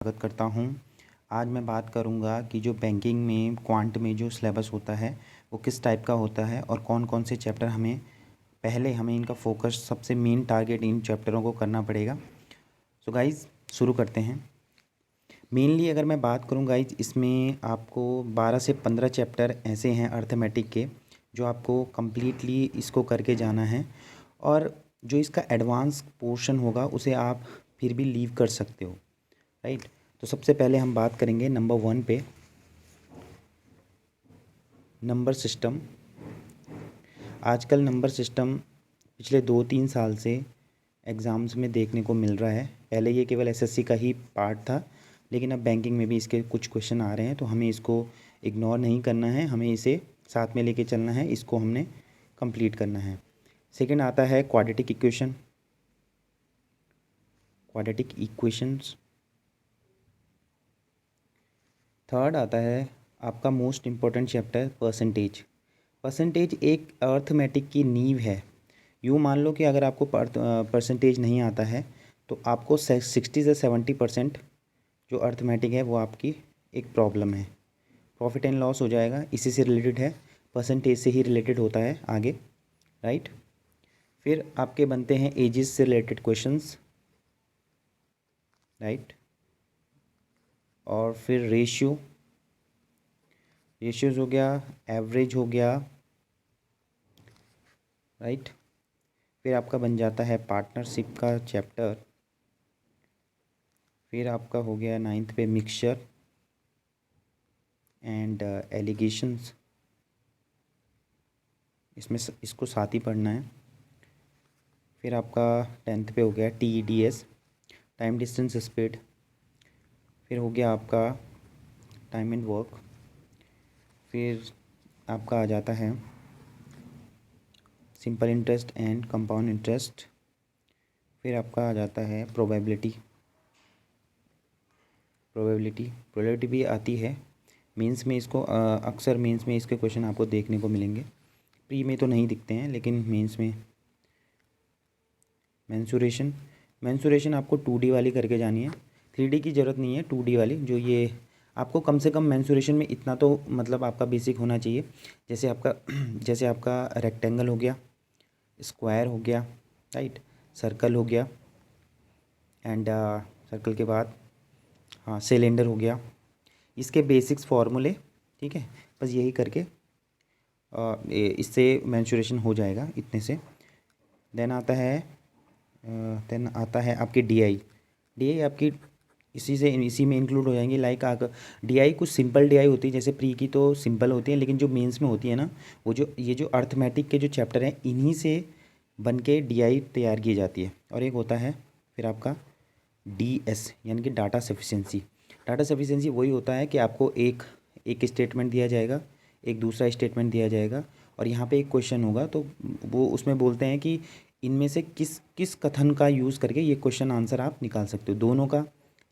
स्वागत करता हूँ। आज मैं बात करूँगा कि जो बैंकिंग में क्वांट में जो सिलेबस होता है वो किस टाइप का होता है और कौन कौन से चैप्टर हमें इनका फोकस सबसे मेन टारगेट इन चैप्टरों को करना पड़ेगा। सो गाइज़ शुरू करते हैं। मेनली अगर मैं बात करूँ गाइज़, इसमें आपको 12 से 15 चैप्टर ऐसे हैं अर्थमेटिक के जो आपको कम्प्लीटली इसको करके जाना है, और जो इसका एडवांस पोर्शन होगा उसे आप फिर भी लीव कर सकते हो, राइट। तो सबसे पहले हम बात करेंगे नंबर 1 पे, नंबर सिस्टम। आजकल नंबर सिस्टम पिछले 2-3 साल से एग्ज़ाम्स में देखने को मिल रहा है। पहले ये केवल एसएससी का ही पार्ट था, लेकिन अब बैंकिंग में भी इसके कुछ क्वेश्चन आ रहे हैं, तो हमें इसको इग्नोर नहीं करना है, हमें इसे साथ में लेके चलना है, इसको हमने कंप्लीट करना है। सेकंड आता है क्वाड्रेटिक इक्वेशंस। थर्ड आता है आपका मोस्ट इम्पॉर्टेंट चैप्टर परसेंटेज एक अर्थमेटिक की नींव है। यूँ मान लो कि अगर आपको परसेंटेज नहीं आता है तो आपको 60 से 70% जो अर्थमेटिक है वो आपकी एक प्रॉब्लम है। प्रॉफिट एंड लॉस हो जाएगा, इसी से रिलेटेड है, परसेंटेज से ही रिलेटेड होता है आगे, राइट। फिर आपके बनते हैं एजेस से रिलेटेड क्वेश्चंस, राइट। और फिर रेशियोज हो गया, एवरेज हो गया, राइट। फिर आपका बन जाता है पार्टनरशिप का चैप्टर। फिर आपका हो गया 9th पे मिक्सचर एंड एलिगेशंस, इसमें इसको साथ ही पढ़ना है। फिर आपका 10th पे हो गया TDS, टाइम डिस्टेंस स्पीड। फिर हो गया आपका टाइम एंड वर्क। फिर आपका आ जाता है simple interest and compound interest. फिर आपका आ जाता है प्रोबेबिलिटी भी आती है मेंस में। इसको अक्सर मेंस में इसके क्वेश्चन आपको देखने को मिलेंगे, प्री में तो नहीं दिखते हैं लेकिन मेंस में। मैंसुरेशन आपको 2D वाली करके जानी है, 3D की ज़रूरत नहीं है, 2D वाली। जो ये आपको कम से कम मैंसुरेशन में इतना तो मतलब आपका बेसिक होना चाहिए। जैसे आपका रेक्टेंगल हो गया, स्क्वायर हो गया, राइट, सर्कल हो गया, एंड सर्कल के बाद सिलेंडर हो गया। इसके बेसिक्स फार्मूले, ठीक है, बस यही करके इससे मैंसुरेशन हो जाएगा इतने से। देन आता है आपकी DI आपकी इसी में इंक्लूड हो जाएंगी। लाइक DI कुछ सिंपल DI होती है, जैसे प्री की तो सिंपल होती है, लेकिन जो मेंस में होती है ना, वो जो अर्थमेटिक के जो चैप्टर हैं इन्हीं से बन के DI तैयार की जाती है। और एक होता है फिर आपका DS यानी कि डाटा सफिशिएंसी वही होता है कि आपको एक स्टेटमेंट दिया जाएगा, एक दूसरा स्टेटमेंट दिया जाएगा, और यहाँ पे एक क्वेश्चन होगा, तो वो उसमें बोलते हैं कि इनमें से किस कथन का यूज़ करके ये क्वेश्चन आंसर आप निकाल सकते हो। दोनों का,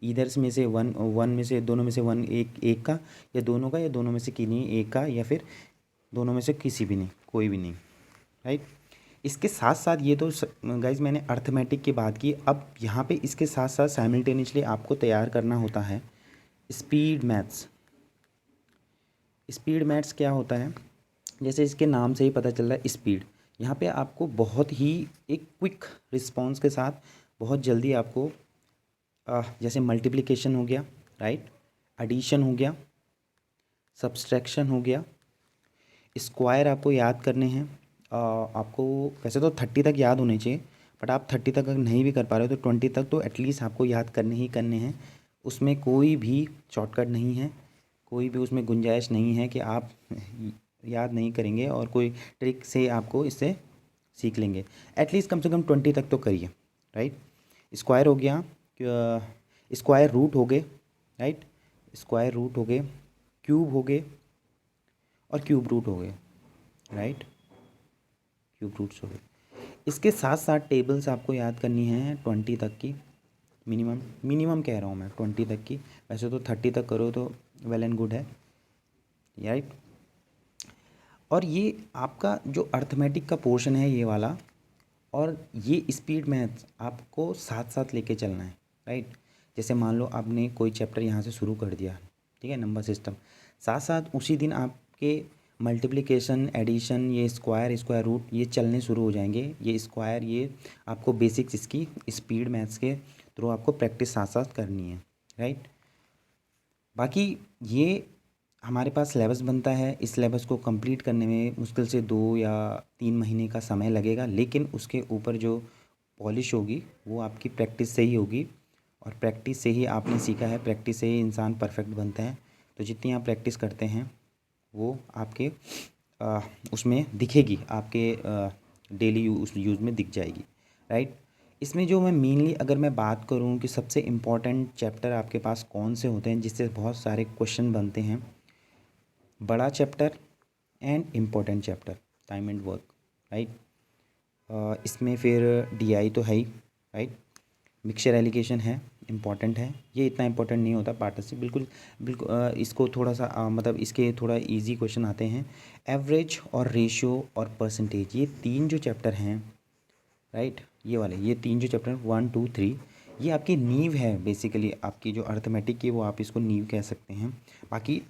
ईदर्स में से वन में से, दोनों में से वन, एक का, या दोनों का, या दोनों में से किन्हीं एक का, या फिर दोनों में से किसी भी नहीं, कोई भी नहीं, राइट। इसके साथ साथ ये तो गाइज मैंने अर्थमेटिक की बात की। अब यहाँ पे इसके साथ साथ साइमल्टेनियसली आपको तैयार करना होता है स्पीड मैथ्स। क्या होता है, जैसे इसके नाम से ही पता चल रहा है स्पीड। यहाँ पे आपको बहुत ही एक क्विक रिस्पॉन्स के साथ बहुत जल्दी आपको जैसे मल्टीप्लिकेशन हो गया, राइट, एडिशन हो गया, सब्सट्रैक्शन हो गया, स्क्वायर आपको याद करने हैं। आपको वैसे तो 30 तक याद होने चाहिए, बट आप 30 तक अगर नहीं भी कर पा रहे हो तो 20 तक तो एटलीस्ट आपको याद करने ही करने हैं। उसमें कोई भी शॉर्टकट नहीं है, कोई भी उसमें गुंजाइश नहीं है कि आप याद नहीं करेंगे और कोई ट्रिक से आपको इससे सीख लेंगे। एटलीस्ट कम से कम 20 तक तो करिए, राइट। स्क्वायर हो गया, स्क्वायर रूट हो गए, राइट, स्क्वायर रूट हो गए, क्यूब हो गए, और क्यूब रूट हो गए, राइट, क्यूब रूट्स हो गए। इसके साथ साथ टेबल्स आपको याद करनी है 20 तक की, मिनिमम कह रहा हूँ मैं 20 तक की। वैसे तो 30 तक करो तो वेल एंड गुड है, राइट। और ये आपका जो अर्थमेटिक का पोर्शन है ये वाला, और ये स्पीड मैथ्स आपको साथ साथ लेके चलना है, राइट। जैसे मान लो आपने कोई चैप्टर यहाँ से शुरू कर दिया, ठीक है, नंबर सिस्टम, साथ साथ उसी दिन आपके मल्टीप्लिकेशन, एडिशन, ये स्क्वायर, स्क्वायर रूट ये चलने शुरू हो जाएंगे। ये स्क्वायर, ये आपको बेसिक्स इसकी स्पीड मैथ्स के थ्रू आपको प्रैक्टिस साथ साथ करनी है, राइट। बाकी ये हमारे पास सिलेबस बनता है, इस सिलेबस को कंप्लीट करने में मुश्किल से 2 या 3 महीने का समय लगेगा, लेकिन उसके ऊपर जो पॉलिश होगी वो आपकी प्रैक्टिस से ही होगी, और प्रैक्टिस से ही आपने सीखा है, प्रैक्टिस से ही इंसान परफेक्ट बनता है। तो जितनी आप प्रैक्टिस करते हैं वो आपके उसमें दिखेगी, आपके डेली यूज़ में दिख जाएगी, राइट। इसमें जो मैं मेनली अगर मैं बात करूं कि सबसे इम्पॉर्टेंट चैप्टर आपके पास कौन से होते हैं जिससे बहुत सारे क्वेश्चन बनते हैं, बड़ा chapter and important chapter, time and work, right. इसमें फिर डीआई तो है ही, राइट। मिक्सचर एलिगेशन है, इम्पॉर्टेंट है, ये इतना इम्पोर्टेंट नहीं होता पार्टनरशिप, बिल्कुल बिल्कुल इसको थोड़ा सा मतलब इसके थोड़ा इजी क्वेश्चन आते हैं। एवरेज और रेशियो और परसेंटेज, ये 3 जो चैप्टर हैं, राइट, ये वाले, ये 3 जो चैप्टर 1 2 3, ये आपकी नींव है बेसिकली, आपकी जो अर्थमेटिक की, वो आप इसको नींव कह सकते हैं। बाकी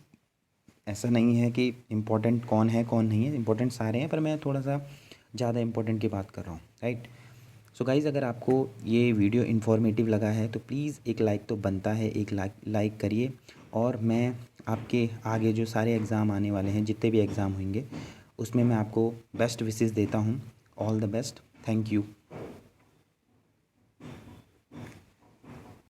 ऐसा नहीं है कि इम्पोर्टेंट कौन है कौन नहीं है, इम्पोर्टेंट सारे हैं, पर मैं थोड़ा सा ज़्यादा इम्पोर्टेंट की बात कर रहा हूँ, राइट। सो गाइज़, अगर आपको ये वीडियो इन्फॉर्मेटिव लगा है तो प्लीज़ एक लाइक तो बनता है, एक लाइक करिए। और मैं आपके आगे जो सारे एग्ज़ाम आने वाले हैं, जितने भी एग्ज़ाम होंगे, उसमें मैं आपको बेस्ट विशेस देता हूँ। All the best, thank you.